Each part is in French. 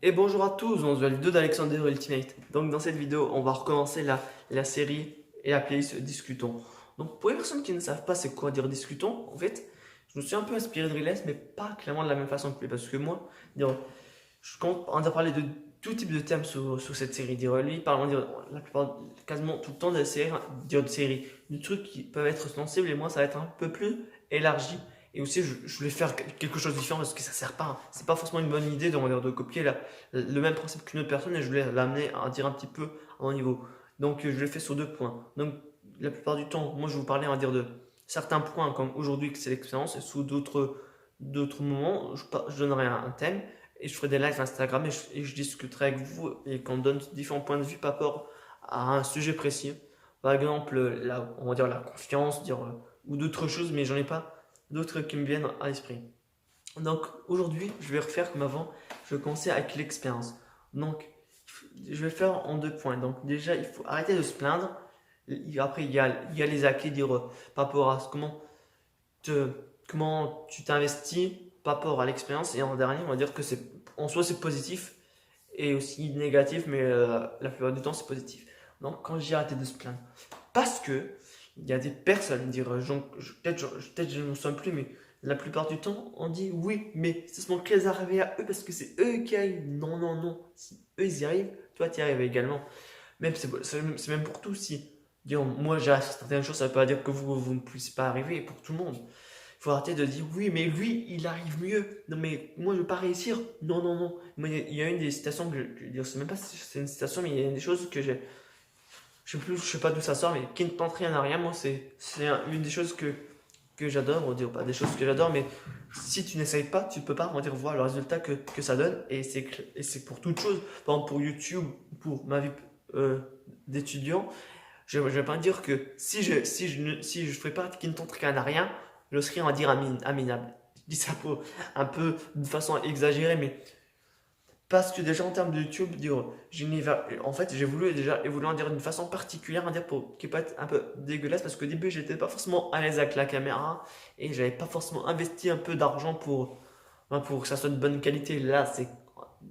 Et bonjour à tous, on se voit la vidéo d'Alexander Ultimate. Donc dans cette vidéo, on va recommencer la série et la playlist Discutons. Donc pour les personnes qui ne savent pas c'est quoi dire Discutons, en fait, je me suis un peu inspiré de Riles, mais pas clairement de la même façon que lui. Parce que moi, dire, je compte en parler de tout type de thèmes sur cette série. Dire, lui, parle la plupart, quasiment tout le temps de séries, de trucs qui peuvent être sensibles, et moi ça va être un peu plus élargi. Et aussi, je voulais faire quelque chose de différent parce que ça sert pas. C'est pas forcément une bonne idée de copier le même principe qu'une autre personne et je voulais l'amener à dire un petit peu à mon niveau. Donc, je l'ai fait sur deux points. Donc, la plupart du temps, moi, je vous parlais, on va dire, de certains points comme aujourd'hui que c'est l'expérience et sous d'autres moments, je donnerai un thème et je ferai des lives Instagram et je discuterai avec vous et qu'on donne différents points de vue par rapport à un sujet précis. Par exemple, on va dire la confiance, ou d'autres choses, mais j'en ai pas d'autres qui me viennent à l'esprit. Donc aujourd'hui, je vais refaire comme avant, je vais commencer avec l'expérience. Donc je vais le faire en deux points. Donc déjà, il faut arrêter de se plaindre. Après, il y a les acquis, par rapport à te, comment tu t'investis par rapport à l'expérience. Et en dernier, on va dire que en soi c'est positif et aussi négatif, mais la plupart du temps c'est positif. Donc quand j'ai arrêté de se plaindre, parce que il y a des personnes, peut-être je ne me souviens plus, mais la plupart du temps on dit oui, mais c'est seulement qu'elles arrivent à eux parce que c'est eux qui arrivent. Non, non, non. Si eux ils y arrivent, toi tu y arrives également. Même c'est même pour tout. Si moi j'arrive à certaines choses, ça ne veut pas dire que vous ne puissiez pas arriver pour tout le monde. Il faut arrêter de dire oui, mais lui, il arrive mieux. Non, mais moi, je ne veux pas réussir. Non, non, non. Moi, il y a une des citations que je sais même pas si c'est une citation, mais il y a des choses que j'ai. Je sais pas d'où ça sort, mais qui ne tente rien à rien. Moi, c'est une des choses que j'adore. On dit pas des choses que j'adore, mais si tu n'essayes pas, tu ne peux pas on va dire, voir le résultat que ça donne. Et c'est pour toute chose. Par exemple, pour YouTube, pour ma vie euh, d'étudiant, je ne vais pas dire que si je ne ferais pas qui ne tente rien à rien, je serais, on va dire, aminable. Je dis ça un peu de façon exagérée, mais parce que déjà en termes de YouTube, en fait, j'ai voulu déjà évoluer en dire d'une façon particulière, qui peut être un peu dégueulasse, parce qu'au début, j'étais pas forcément à l'aise avec la caméra et j'avais pas forcément investi un peu d'argent pour que ça soit de bonne qualité. Là, c'est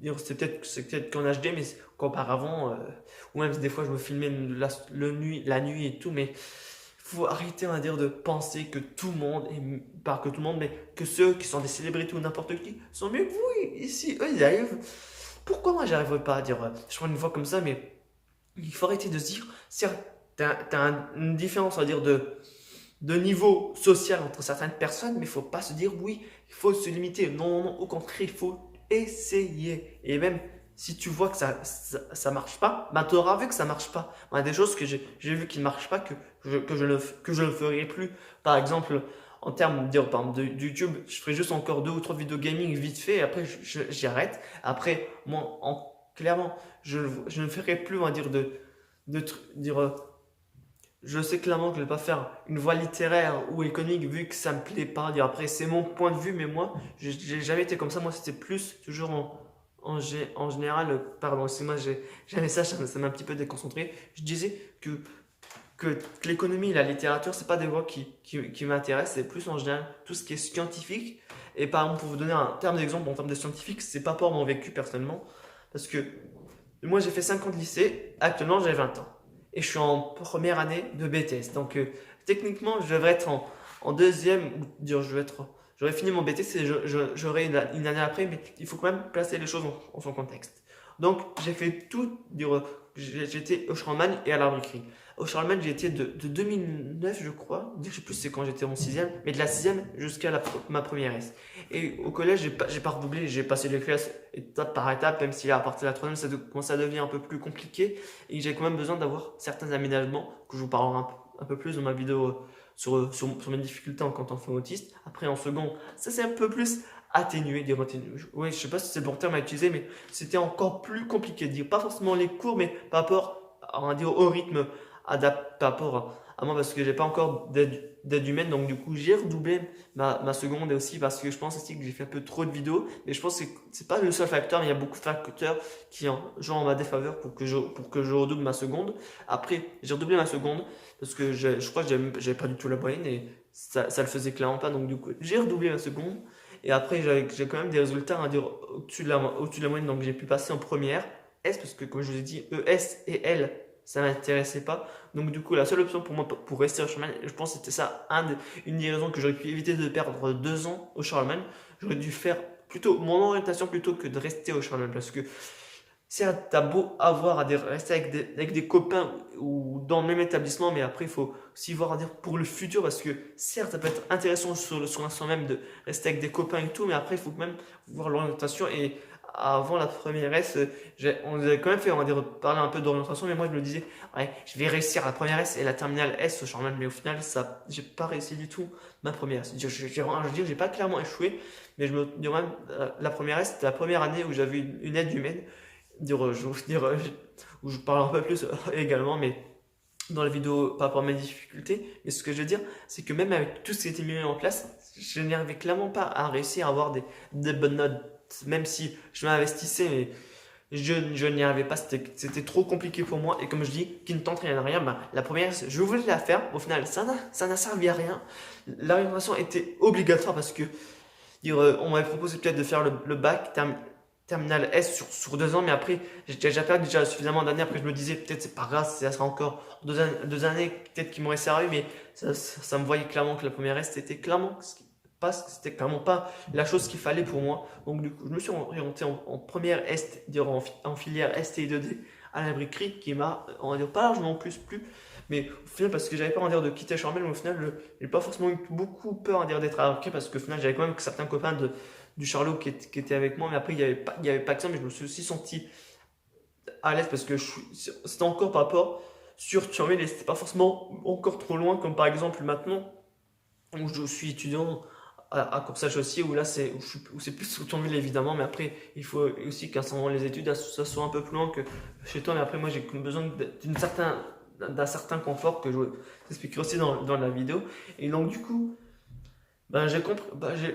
peut-être qu'en HD, mais qu'auparavant, ou même des fois, je me filmais la nuit et tout, mais faut arrêter, on va dire, de penser que tout le monde, et pas que tout le monde, mais que ceux qui sont des célébrités ou n'importe qui sont mieux que vous. Ici, eux, ils arrivent. Pourquoi moi, j'arriverais pas à dire, je prends une voix comme ça, mais il faut arrêter de se dire, certes, une différence, on va dire, de niveau social entre certaines personnes, mais il faut pas se dire, oui, il faut se limiter. Non, non, non, au contraire, il faut essayer. Et même si tu vois que ça marche pas, bah, tu auras vu que ça marche pas. Il y a des choses que j'ai vu qui ne marchent pas, que je ne ferai plus. Par exemple, en termes par exemple, de YouTube, je ferai juste encore deux ou trois vidéos gaming vite fait, et après j'y arrête. Après, moi, clairement, je ne ferai plus, on va dire, je sais clairement que je ne vais pas faire une voie littéraire ou économique vu que ça me plaît pas. Après, c'est mon point de vue, mais moi, j'ai jamais été comme ça. Moi, c'était plus toujours en général. Pardon, c'est moi, j'ai un message, ça m'a un petit peu déconcentré. Je disais que l'économie et la littérature, c'est pas des voies qui m'intéressent, c'est plus en général tout ce qui est scientifique. Et par exemple, pour vous donner un terme d'exemple en termes de scientifique, c'est pas pour mon vécu personnellement, parce que moi j'ai fait 5 ans de lycée, actuellement j'ai 20 ans. Et je suis en première année de BTS. Donc techniquement, je devrais être en deuxième, ou dire, j'aurais fini mon BTS et j'aurai une année après, mais il faut quand même placer les choses en son contexte. Donc j'ai fait tout, j'étais au Charlemagne et à l'Arbriquerie. Au Charlemagne, j'ai été de 2009, je crois, je sais plus c'est quand j'étais en sixième, mais de la sixième jusqu'à ma première S. Et au collège, j'ai pas redoublé, j'ai passé les classes étape par étape, même si à partir de la troisième, ça commence à devenir un peu plus compliqué. Et j'ai quand même besoin d'avoir certains aménagements, que je vous parlerai un peu plus dans ma vidéo sur mes difficultés en tant autiste. Après, en second, ça c'est un peu plus atténué, oui, je sais pas si c'est le bon terme à utiliser, mais c'était encore plus compliqué de dire, pas forcément les cours, mais par rapport, on va dire, au rythme adapté par rapport à moi, parce que j'ai pas encore d'aide humaine, donc du coup, j'ai redoublé ma seconde, et aussi parce que je pense aussi que j'ai fait un peu trop de vidéos, mais je pense que c'est pas le seul facteur, mais il y a beaucoup de facteurs qui jouent en ma défaveur pour que je redouble ma seconde. Après, j'ai redoublé ma seconde, parce que je crois que j'avais pas du tout la moyenne, et ça le faisait clairement pas, donc du coup, j'ai redoublé ma seconde. Et après, j'ai quand même des résultats à dire au-dessus de la moyenne. Donc, j'ai pu passer en première S parce que, comme je vous ai dit, ES et L, ça m'intéressait pas. Donc, du coup, la seule option pour moi pour rester au Charlemagne, je pense que c'était ça, une des raisons que j'aurais pu éviter de perdre 2 ans au Charlemagne. J'aurais dû faire plutôt mon orientation plutôt que de rester au Charlemagne parce que certes, t'as beau avoir rester avec des copains ou dans le même établissement, mais après, il faut aussi voir à dire pour le futur parce que certes, ça peut être intéressant sur l'instant même de rester avec des copains et tout, mais après, il faut quand même voir l'orientation. Et avant la première S, on nous avait quand même fait, on va dire, parler un peu d'orientation, mais moi, je me disais, ouais, je vais réussir la première S et la terminale S au Charlemagne, mais au final, ça, j'ai pas réussi du tout ma première S. Je veux dire, j'ai pas clairement échoué, mais je me dis même, la première S, c'était la première année où j'avais une aide humaine je vais vous dire, où je parle un peu plus également, mais dans la vidéo par rapport à mes difficultés. Mais ce que je veux dire, c'est que même avec tout ce qui était mis en place, je n'arrivais clairement pas à réussir à avoir des bonnes notes, même si je m'investissais, mais je n'y arrivais pas, c'était trop compliqué pour moi. Et comme je dis, qui ne tente rien à rien, bah, la première, je voulais la faire. Au final, ça n'a servi à rien. L'orientation était obligatoire parce que on m'avait proposé peut-être de faire le bac terminal S sur 2 ans, mais après, j'ai déjà perdu déjà suffisamment d'années. Après, je me disais, peut-être c'est pas grave, ça sera encore 2 années, peut-être qui m'auraient servi, mais ça me voyait clairement que la première S, c'était clairement pas la chose qu'il fallait pour moi. Donc, du coup, je me suis orienté en première S, en filière STI2D à la briquerie, qui m'a, on va dire, pas largement plu. Mais au final, parce que j'avais pas envie de quitter Charmel, mais au final, j'ai pas forcément eu beaucoup peur d'être à la briquerie, parce qu'au final, j'avais quand même certains copains du Charlot qui étaient avec moi, mais après, il y avait pas que ça, mais je me suis aussi senti à l'aise parce que c'était encore par rapport sur Thionville et c'était pas forcément encore trop loin, comme par exemple maintenant, où je suis étudiant à Corsage aussi, où là, où c'est plus sur Thionville évidemment, mais après, il faut aussi qu'à ce moment les études, ça soit un peu plus loin que chez toi, mais après, moi, j'ai besoin d'un certain confort que je vous expliquerai aussi dans la vidéo. Et donc, du coup, ben, j'ai compris,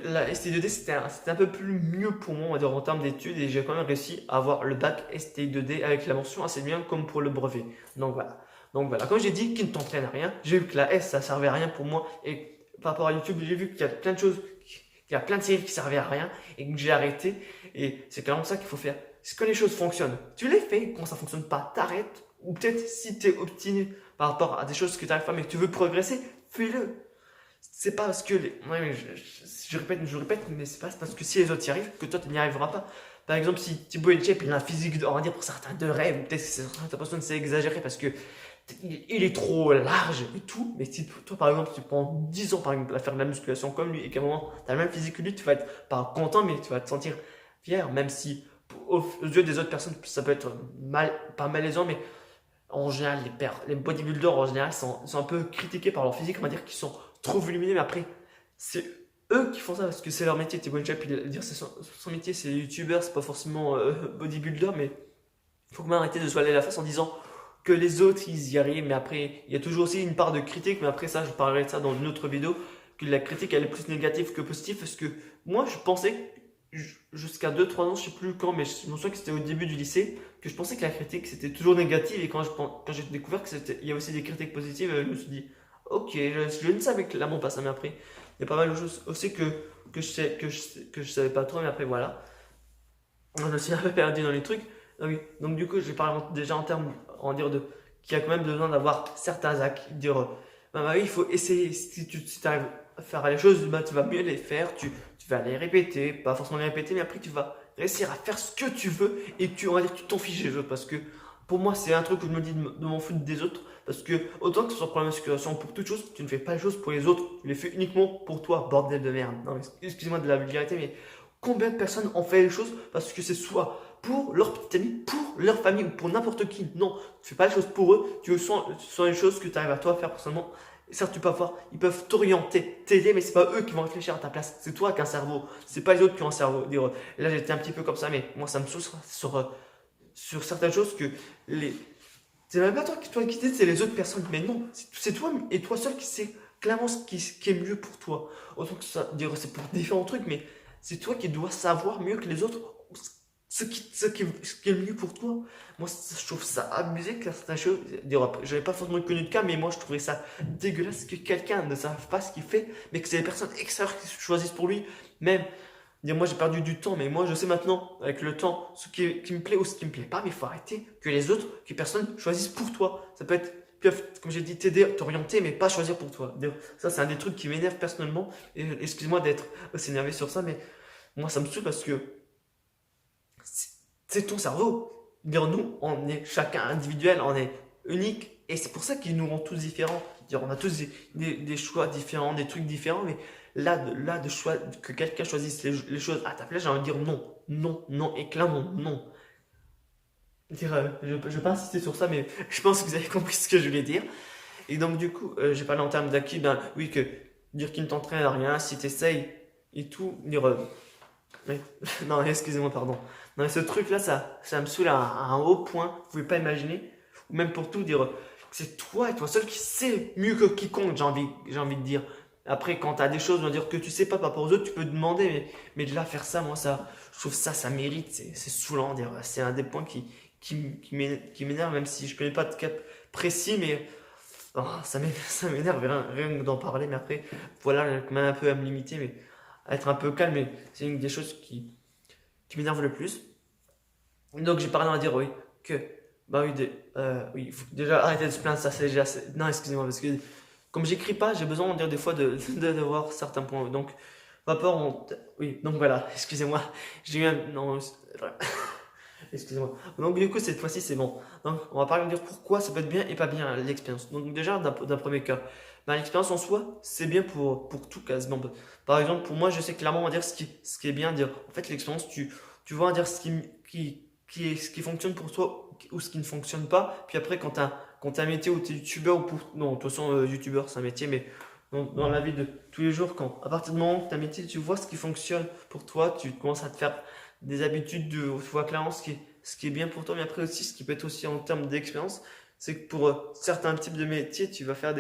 la STI2D c'était un peu plus mieux pour moi, on va dire, en termes d'études, et j'ai quand même réussi à avoir le bac STI2D avec la mention assez bien comme pour le brevet. Donc voilà. Donc voilà, comme j'ai dit, qui ne t'entraîne à rien, j'ai vu que la S ça servait à rien pour moi, et par rapport à YouTube, j'ai vu qu'il y a plein de choses, qu'il y a plein de séries qui servaient à rien, et que j'ai arrêté, et c'est clairement ça qu'il faut faire. C'est quand les choses fonctionnent, tu les fais, quand ça fonctionne pas, t'arrêtes, ou peut-être si tu es obstiné par rapport à des choses que tu n'arrives pas, mais que tu veux progresser, fais-le. C'est pas parce que ouais, mais je répète, mais c'est pas parce que si les autres y arrivent que toi tu n'y arriveras pas. Par exemple, si Thibaut Inchep il a un physique, on va dire pour certains de rêve, peut-être que certaines personnes c'est exagéré parce que il est trop large et tout. Mais si toi par exemple tu prends 10 ans par exemple à faire de la musculation comme lui et qu'à un moment tu as le même physique que lui, tu vas être pas content, mais tu vas te sentir fier, même si aux yeux des autres personnes ça peut être pas malaisant, mais en général, les bodybuilders en général sont un peu critiqués par leur physique, on va dire qu'ils sont trop volumineux, mais après, c'est eux qui font ça parce que c'est leur métier. Thibaut Inchep, dire c'est son métier, c'est youtubeur, c'est pas forcément bodybuilder, mais il faut quand même arrêter de se voiler la face en disant que les autres ils y arrivent, mais après, il y a toujours aussi une part de critique, mais après ça, je parlerai de ça dans une autre vidéo, que la critique elle est plus négative que positive parce que moi je pensais jusqu'à 2-3 ans, je sais plus quand, mais je me souviens que c'était au début du lycée, que je pensais que la critique c'était toujours négative et quand j'ai découvert il y a aussi des critiques positives, je me suis dit, ok, je ne savais clairement pas ça, mais après, il y a pas mal de choses aussi que je savais pas trop, mais après voilà, je me suis un peu perdu dans les trucs. Ah oui. Donc du coup, je vais parler déjà en termes, en dire de, qu'il y a quand même besoin d'avoir certains actes, dire, bah oui, il faut essayer, si tu arrives à faire les choses, bah, tu vas mieux les faire, tu vas les répéter, pas forcément les répéter, mais après tu vas réussir à faire ce que tu veux et on va dire, tu t'en fiches des autres parce que pour moi, c'est un truc où je me dis de m'en foutre des autres parce que autant que ce soit pour la musculation, pour toute chose, tu ne fais pas les choses pour les autres, tu les fais uniquement pour toi, bordel de merde. Non, excusez-moi de la vulgarité, mais combien de personnes ont fait les choses parce que c'est soit pour leur petite amie, pour leur famille ou pour n'importe qui. Non, tu fais pas les choses pour eux, tu sens les choses que tu arrives à toi à faire personnellement. Certes, tu peux avoir, ils peuvent t'orienter, t'aider, mais c'est pas eux qui vont réfléchir à ta place. C'est toi qui as un cerveau. C'est pas les autres qui ont un cerveau. Dire, là, j'étais un petit peu comme ça, mais moi, ça me saoule sur certaines choses que les. C'est même pas toi qui t'aides, c'est les autres personnes. Mais non, c'est toi et toi seul qui sais clairement ce qui est mieux pour toi. Autant que ça, dire, c'est pour différents trucs, mais c'est toi qui dois savoir mieux que les autres ce qui est le mieux pour toi. Moi, je trouve ça abusé que certaines choses. J'avais pas forcément connu de cas, mais moi, je trouvais ça dégueulasse que quelqu'un ne sache pas ce qu'il fait, mais que c'est les personnes extérieures qui choisissent pour lui. Même, dire moi j'ai perdu du temps, mais moi je sais maintenant avec le temps ce qui me plaît ou ce qui me plaît pas, mais il faut arrêter que les autres, que personne choisissent pour toi. Ça peut être, comme j'ai dit, t'aider, t'orienter, mais pas choisir pour toi. Ça c'est un des trucs qui m'énerve personnellement, et excuse-moi d'être aussi énervé sur ça, mais moi ça me saoule parce que c'est ton cerveau. Dire nous, on est chacun individuel, on est unique, et c'est pour ça qu'ils nous rend tous différents. Dire on a tous des choix différents, des trucs différents, mais là de choix, que quelqu'un choisisse les choses à ta place, j'ai envie de dire non, non, non, et clairement non. Dire, je ne vais pas insister sur ça, mais je pense que vous avez compris ce que je voulais dire. Et donc du coup, j'ai parlé en termes d'acquis, ben oui, que dire qu'il ne t'entraîne à rien, si tu essayes et tout, dire oui. Non, excusez-moi, pardon. Non, mais ce truc-là, ça me saoule à un haut point, vous pouvez pas imaginer. Ou même pour tout, dire que c'est toi et toi seul qui sais mieux que quiconque, j'ai envie de dire. Après, quand tu as des choses, on va dire que tu sais pas par rapport aux autres, tu peux demander, mais de là faire ça, moi, je trouve ça mérite, c'est saoulant. C'est un des points qui m'énerve, même si je connais pas de cas précis, mais oh, ça m'énerve rien que d'en parler. Mais après, voilà, quand même un peu à me limiter, mais à être un peu calme, mais c'est une des choses qui m'énerve le plus. Donc j'ai parlé à dire oui, que bah oui, oui, déjà arrêtez de se plaindre, ça c'est déjà non, excusez-moi, parce que comme j'écris pas, j'ai besoin de dire des fois de voir certains points. Donc rapport, oui, donc voilà, excusez-moi, j'ai eu un non, excusez-moi. Donc du coup cette fois-ci c'est bon. Donc on va parler de dire pourquoi ça peut être bien et pas bien l'expérience. Donc déjà d'un premier cas, bah, l'expérience en soi c'est bien pour tout quasiment. Par exemple pour moi je sais clairement on va dire ce qui est bien dire. En fait l'expérience tu vois dire ce qui fonctionne pour toi ou ce qui ne fonctionne pas. Puis après quand t'as un métier où tu es youtubeur ou pour non de toute façon youtubeur c'est un métier mais dans la vie de tous les jours quand à partir du moment où tu as un métier tu vois ce qui fonctionne pour toi tu commences à te faire des habitudes tu vois clairement ce qui est bien pour toi, mais après aussi, ce qui peut être aussi en termes d'expérience, c'est que pour certains types de métiers, tu vas faire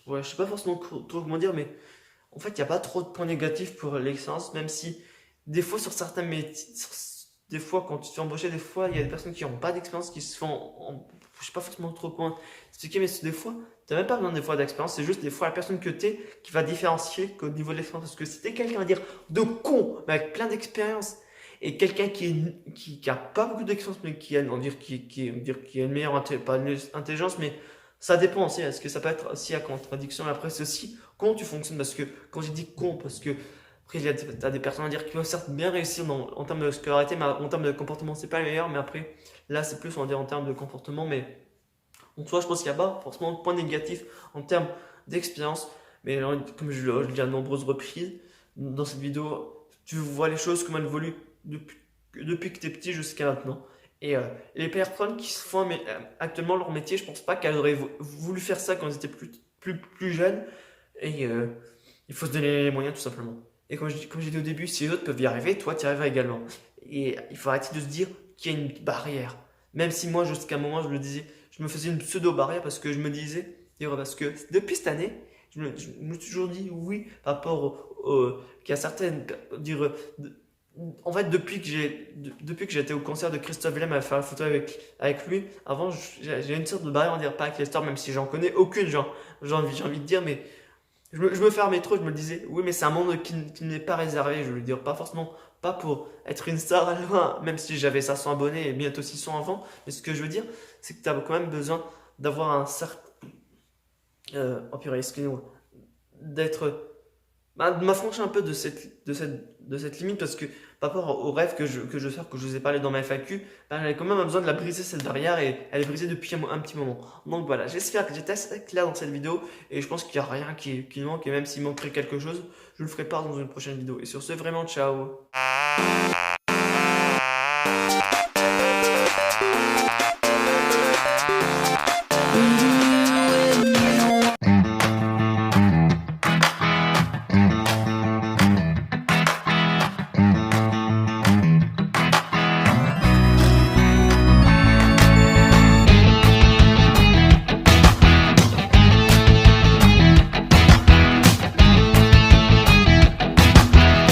ouais, je sais pas forcément trop comment dire, mais en fait, il n'y a pas trop de points négatifs pour l'expérience, même si des fois, sur certains métiers, des fois, quand tu te fais embaucher, des fois, il y a des personnes qui n'ont pas d'expérience, qui se font, je sais pas forcément trop comment expliquer, mais des fois, tu n'as même pas besoin des fois d'expérience, c'est juste des fois la personne que tu es qui va différencier qu'au niveau de l'expérience. Parce que si tu es quelqu'un à dire de con, mais avec plein d'expérience, et quelqu'un qui a pas beaucoup d'expérience, mais qui a, on dire, qui a une meilleure pas une intelligence, mais ça dépend aussi. Est-ce que ça peut être aussi à contradiction? Après, c'est aussi comment tu fonctionnes. Parce que quand j'ai dit con, parce que après, t'as des personnes à dire qui peuvent certes bien réussir en termes de scolarité, mais en termes de comportement, c'est pas le meilleur. Mais après, là, c'est plus, on va dire, en termes de comportement. Mais en soi, je pense qu'il n'y a pas forcément de point négatif en termes d'expérience. Mais comme je le dis à de nombreuses reprises dans cette vidéo, tu vois les choses comme elles évoluent depuis que tu es petit jusqu'à maintenant. Et les personnes qui se font actuellement leur métier, je pense pas qu'elles auraient voulu faire ça quand elles étaient plus jeunes. Et il faut se donner les moyens tout simplement. Et comme j'ai dit au début, si les autres peuvent y arriver, toi tu y arriveras également. Et il faut arrêter de se dire qu'il y a une barrière. Même si moi, jusqu'à un moment, je le disais, je me faisais une pseudo-barrière parce que je me disais, parce que depuis cette année, je me suis toujours dit oui par rapport qu'il y a certaines, dire, en fait, depuis que j'étais au concert de Christophe Willem à faire la photo avec lui, avant, j'ai une sorte de barrière, on dirait pas avec les stars, même si j'en connais aucune, genre, j'ai envie de dire, mais je me fermais trop, je me disais, oui, mais c'est un monde qui n'est pas réservé, je veux dire, pas forcément, pas pour être une star à loin, même si j'avais 500 abonnés et bientôt 600 avant, mais ce que je veux dire, c'est que tu as quand même besoin d'avoir un certain, oh purée, excusez-moi, d'être de m'affranchir un peu de cette limite parce que par rapport au rêve que je sors, que je vous ai parlé dans ma FAQ, j'avais quand même besoin de la briser cette barrière et elle est brisée depuis un petit moment. Donc voilà, j'espère que j'étais assez clair dans cette vidéo et je pense qu'il n'y a rien qui manque et même s'il manquerait quelque chose, je le ferai part dans une prochaine vidéo. Et sur ce, vraiment, ciao!